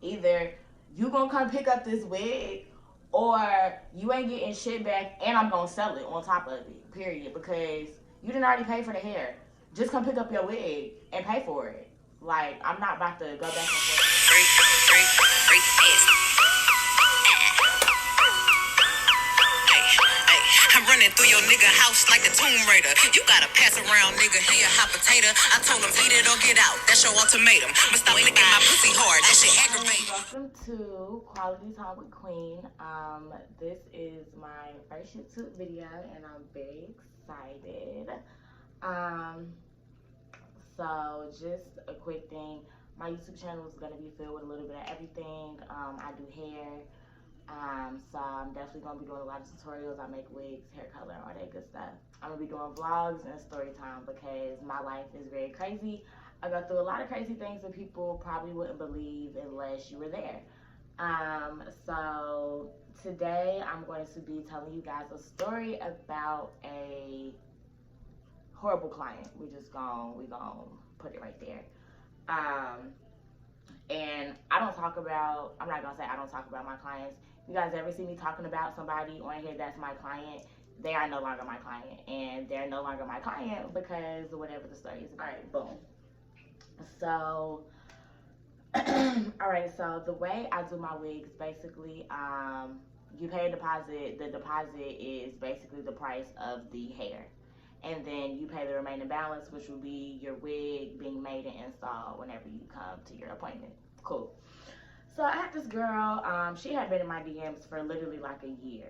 Either you gonna come pick up this wig, or you ain't getting shit back, and I'm gonna sell it on top of it. Period. Because you didn't already pay for the hair. Just come pick up your wig and pay for it. Like, I'm not about to go back and forth. Freak, I'm running through your nigga house like the Tomb Raider. You gotta pass around, nigga. He a hot potato. I told him eat it or get out. That's your ultimatum. But stop licking my pussy hard. That shit aggravating. Welcome to Quality Time with Queen. This is my first YouTube video, and I'm very excited. So just a quick thing. My YouTube channel is gonna be filled with a little bit of everything. I do hair. So I'm definitely gonna be doing a lot of tutorials. I make wigs, hair color, all that good stuff. I'm gonna be doing vlogs and story time because my life is very crazy. I go through a lot of crazy things that people probably wouldn't believe unless you were there. So today I'm going to be telling you guys a story about a horrible client. We gonna put it right there. And I'm not gonna say I don't talk about my clients. You guys ever see me talking about somebody on here that's my client? They are no longer my client, and they're no longer my client because whatever the story is. All right, boom. So, all right. So the way I do my wigs, basically, you pay a deposit. The deposit is basically the price of the hair, and then you pay the remaining balance, which will be your wig being made and installed whenever you come to your appointment. Cool. So I had this girl, she had been in my DMs for literally like a year.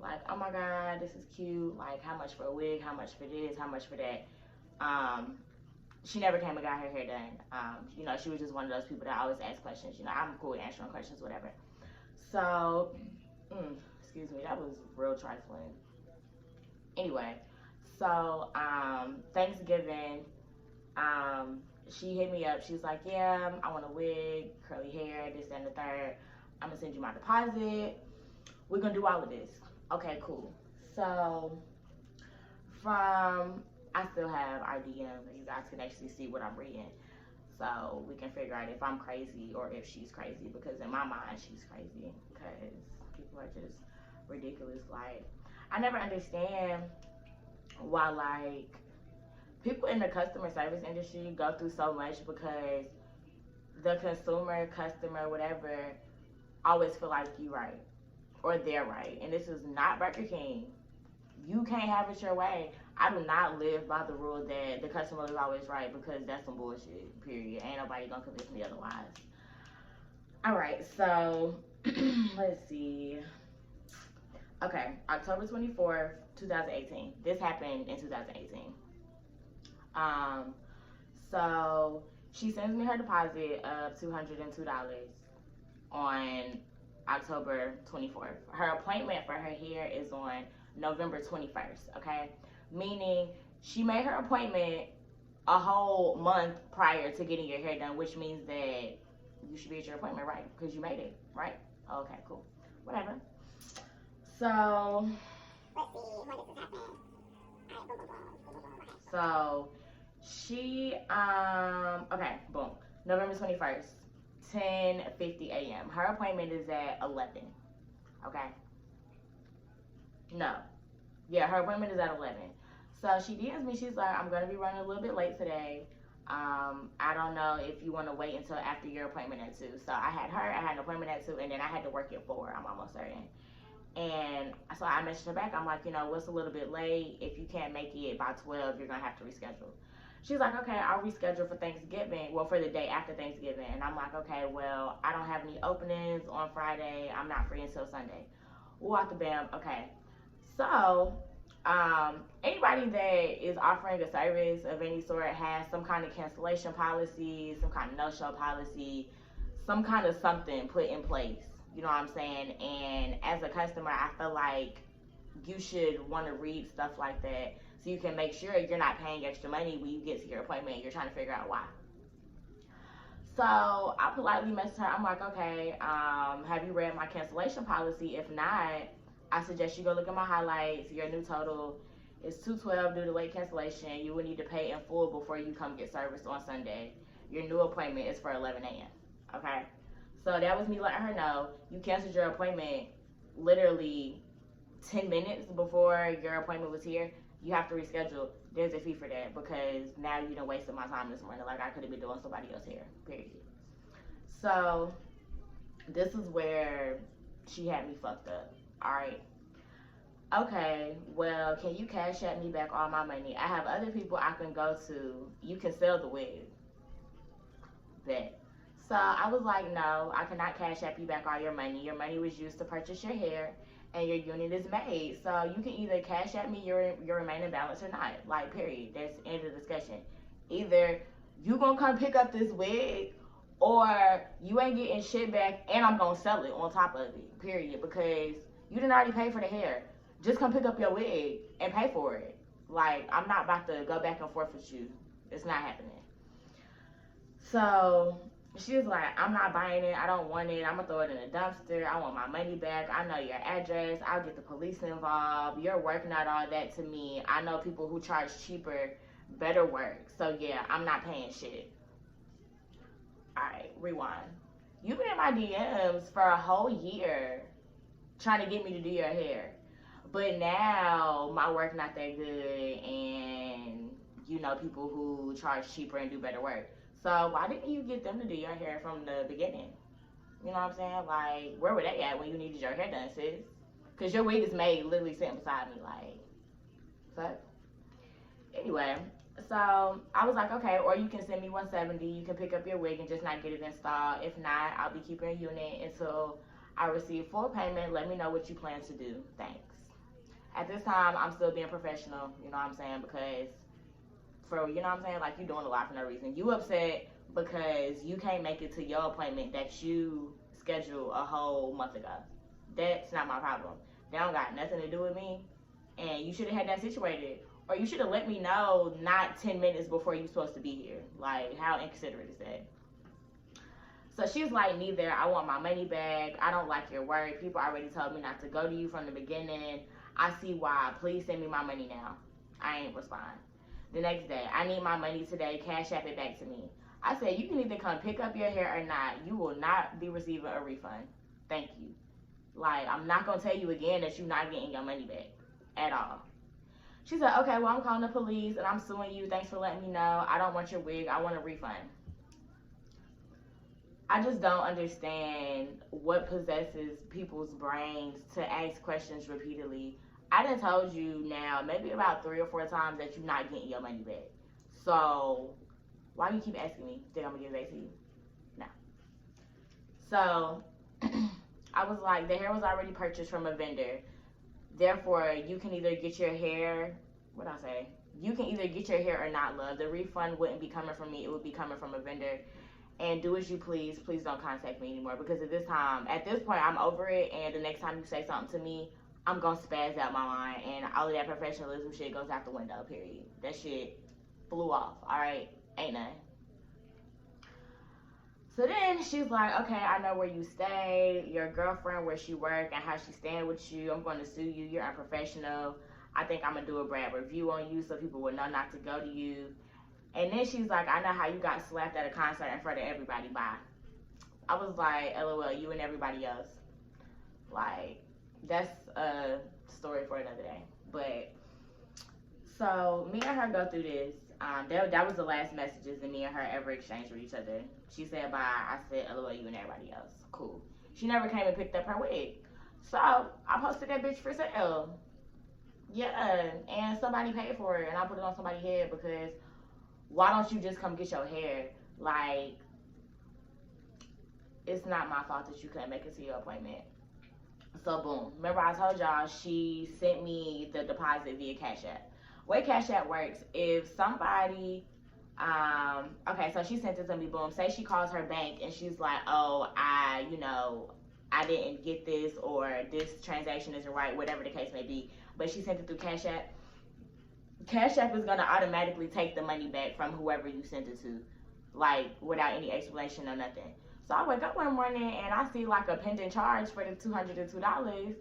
Like, oh my God, this is cute. Like, how much for a wig? How much for this? How much for that? She never came and got her hair done. She was just one of those people that always ask questions. I'm cool with answering questions, whatever. So, excuse me, that was real trifling. Anyway, so Thanksgiving, she hit me up. She was like, yeah, I want a wig, curly hair, this, and the third. I'm going to send you my deposit. We're going to do all of this. Okay, cool. So, I still have our DMs, and you guys can actually see what I'm reading. So, we can figure out if I'm crazy or if she's crazy, because in my mind, she's crazy, because people are just ridiculous. Like, I never understand why, like, people in the customer service industry go through so much because the consumer, customer, whatever, always feel like you right or they're right. And this is not Burger King. You can't have it your way. I do not live by the rule that the customer is always right, because that's some bullshit, period. Ain't nobody gonna convince me otherwise. All right, so let's see. Okay, October 24th, 2018. This happened in 2018. So she sends me her deposit of $202 on October 24th. Her appointment for her hair is on November 21st, okay? Meaning she made her appointment a whole month prior to getting your hair done, which means that you should be at your appointment, right? Because you made it, right? Okay, cool. Whatever. So, let's see, when this is happening. All right, boom. So, she, okay, boom. November 21st, 10:50 a.m. Her appointment is at 11, okay? No. Yeah, her appointment is at 11. So she DMs me, she's like, I'm going to be running a little bit late today. I don't know if you want to wait until after your appointment at 2. So I had an appointment at 2, and then I had to work at 4, I'm almost certain. And so I messaged her back. I'm like, what's a little bit late? If you can't make it by 12, you're going to have to reschedule. She's like, okay, I'll reschedule for Thanksgiving. Well, for the day after Thanksgiving. And I'm like, okay, well, I don't have any openings on Friday. I'm not free until Sunday. Walk the bam. Okay. So, anybody that is offering a service of any sort has some kind of cancellation policy, some kind of no-show policy, some kind of something put in place. You know what I'm saying? And as a customer, I feel like you should want to read stuff like that so you can make sure you're not paying extra money when you get to your appointment and you're trying to figure out why. So I politely messaged her. I'm like, okay, have you read my cancellation policy? If not, I suggest you go look at my highlights. Your new total is $212 due to late cancellation. You will need to pay in full before you come get service on Sunday. Your new appointment is for 11 a.m. Okay? So that was me letting her know you canceled your appointment literally 10 minutes before your appointment was here. You have to reschedule. There's a fee for that because now you done wasted my time this morning. Like I could have been doing somebody else's hair. Period. So this is where she had me fucked up. All right. Okay, well, can you cash at me back all my money? I have other people I can go to. You can sell the wig. Bet. So I was like, no, I cannot cash app you back all your money. Your money was used to purchase your hair, and your unit is made. So you can either cash at me your remaining balance or not. Like, period. That's the end of the discussion. Either you gonna come pick up this wig, or you ain't getting shit back, and I'm gonna sell it on top of it. Period. Because you didn't already pay for the hair. Just come pick up your wig and pay for it. Like, I'm not about to go back and forth with you. It's not happening. So she was like, I'm not buying it. I don't want it. I'm going to throw it in a dumpster. I want my money back. I know your address. I'll get the police involved. Your work, not all that to me. I know people who charge cheaper, better work. So, yeah, I'm not paying shit. All right, rewind. You've been in my DMs for a whole year trying to get me to do your hair. But now my work not that good, and you know people who charge cheaper and do better work. So why didn't you get them to do your hair from the beginning? You know what I'm saying? Like, where were they at when you needed your hair done, sis? Because your wig is made literally sitting beside me, like, fuck. Anyway, so I was like, okay, or you can send me 170. You can pick up your wig and just not get it installed. If not, I'll be keeping a unit until I receive full payment. Let me know what you plan to do. Thanks. At this time, I'm still being professional, you know what I'm saying, because for, you know what I'm saying, like, you doing a lot for no reason. You upset because you can't make it to your appointment that you scheduled a whole month ago. That's not my problem. That don't got nothing to do with me, and you should have had that situated. Or you should have let me know not 10 minutes before you're supposed to be here. Like, how inconsiderate is that? So she was like, neither. I want my money back. I don't like your work. People already told me not to go to you from the beginning. I see why. Please send me my money now. I ain't respond. The next day, I need my money today. Cash app it back to me. I said, you can either come pick up your hair or not. You will not be receiving a refund. Thank you. Like, I'm not going to tell you again that you're not getting your money back at all. She said, okay, well, I'm calling the police and I'm suing you. Thanks for letting me know. I don't want your wig. I want a refund. I just don't understand what possesses people's brains to ask questions repeatedly. I done told you now maybe about 3 or 4 times that you're not getting your money back. So why do you keep asking me? Think I'm gonna give it back to you? No. So I was like, the hair was already purchased from a vendor. Therefore, you can either get your hair, you can either get your hair or not, love. The refund wouldn't be coming from me. It would be coming from a vendor. And do as you please. Please don't contact me anymore. Because at this point, I'm over it. And the next time you say something to me, I'm going to spaz out my mind. And all of that professionalism shit goes out the window, period. That shit flew off, all right? Ain't nothing. So then she's like, okay, I know where you stay, your girlfriend, where she work, and how she stand with you. I'm going to sue you. You're unprofessional. I think I'm going to do a bad review on you so people will know not to go to you. And then she's like, I know how you got slapped at a concert in front of everybody. Bye. I was like, LOL, you and everybody else. Like, that's a story for another day. But, so, me and her go through this. That was the last messages that me and her ever exchanged with each other. She said bye. I said, LOL, you and everybody else. Cool. She never came and picked up her wig. So, I posted that bitch for sale. Yeah, and somebody paid for it, and I put it on somebody's head because why don't you just come get your hair? Like, it's not my fault that you couldn't make it to your appointment. So, boom. Remember I told y'all she sent me the deposit via Cash App. Way Cash App works, if somebody, okay, so she sent it to me, boom. Say she calls her bank and she's like, oh, I didn't get this, or this transaction isn't right, whatever the case may be. But she sent it through Cash App. Cash App is going to automatically take the money back from whoever you sent it to, like, without any explanation or nothing. So I wake up one morning and I see like a pending charge for the $202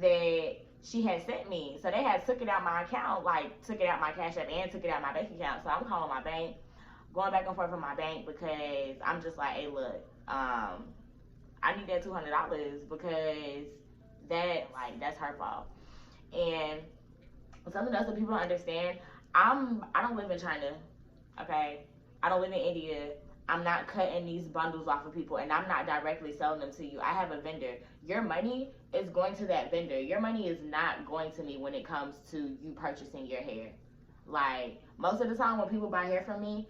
that she had sent me. So they had took it out my account, like took it out my Cash App and took it out my bank account. So I'm calling my bank, going back and forth with my bank because I'm just like, hey, look, I need that $200 because that's her fault. And something else that people don't understand, I don't live in China, okay? I don't live in India. I'm not cutting these bundles off of people, and I'm not directly selling them to you. I have a vendor. Your money is going to that vendor. Your money is not going to me when it comes to you purchasing your hair. Like, most of the time when people buy hair from me,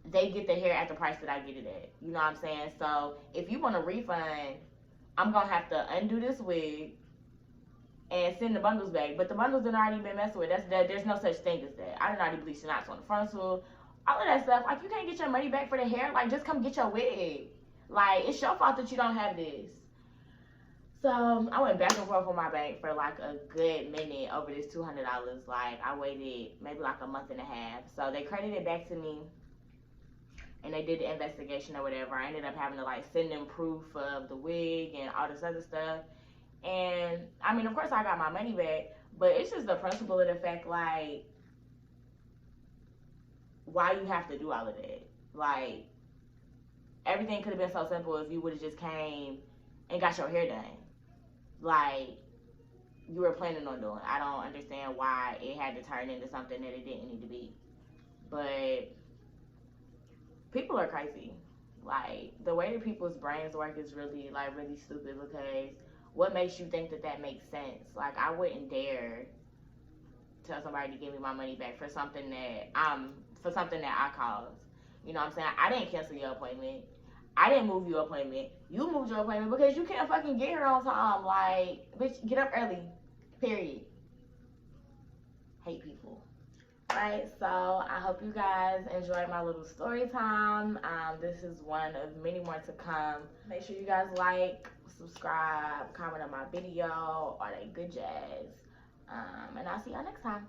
they get the hair at the price that I get it at. You know what I'm saying? So if you want a refund, I'm going to have to undo this wig and send the bundles back. But the bundles done already been messed with. There's no such thing as that. I done already bleached the knots on the frontal, all of that stuff. Like, you can't get your money back for the hair. Like, just come get your wig. Like, it's your fault that you don't have this. So I went back and forth with my bank for like a good minute over this $200. Like, I waited maybe like a month and a half. So they credited it back to me, and they did the investigation or whatever. I ended up having to like send them proof of the wig and all this other stuff. And I mean, of course I got my money back, but it's just the principle of the fact, like, why you have to do all of that? Like, everything could have been so simple if you would have just came and got your hair done. Like, you were planning on doing. I don't understand why it had to turn into something that it didn't need to be. But people are crazy. Like, the way that people's brains work is really, like, really stupid, because what makes you think that that makes sense? Like, I wouldn't dare tell somebody to give me my money back for something that I caused. You know what I'm saying? I didn't cancel your appointment. I didn't move your appointment. You moved your appointment because you can't fucking get here on time. Like, bitch, get up early. Period. Hate people. Right, so I hope you guys enjoyed my little story time. This is one of many more to come. Make sure you guys like, subscribe, comment on my video, all that good jazz. And I'll see y'all next time.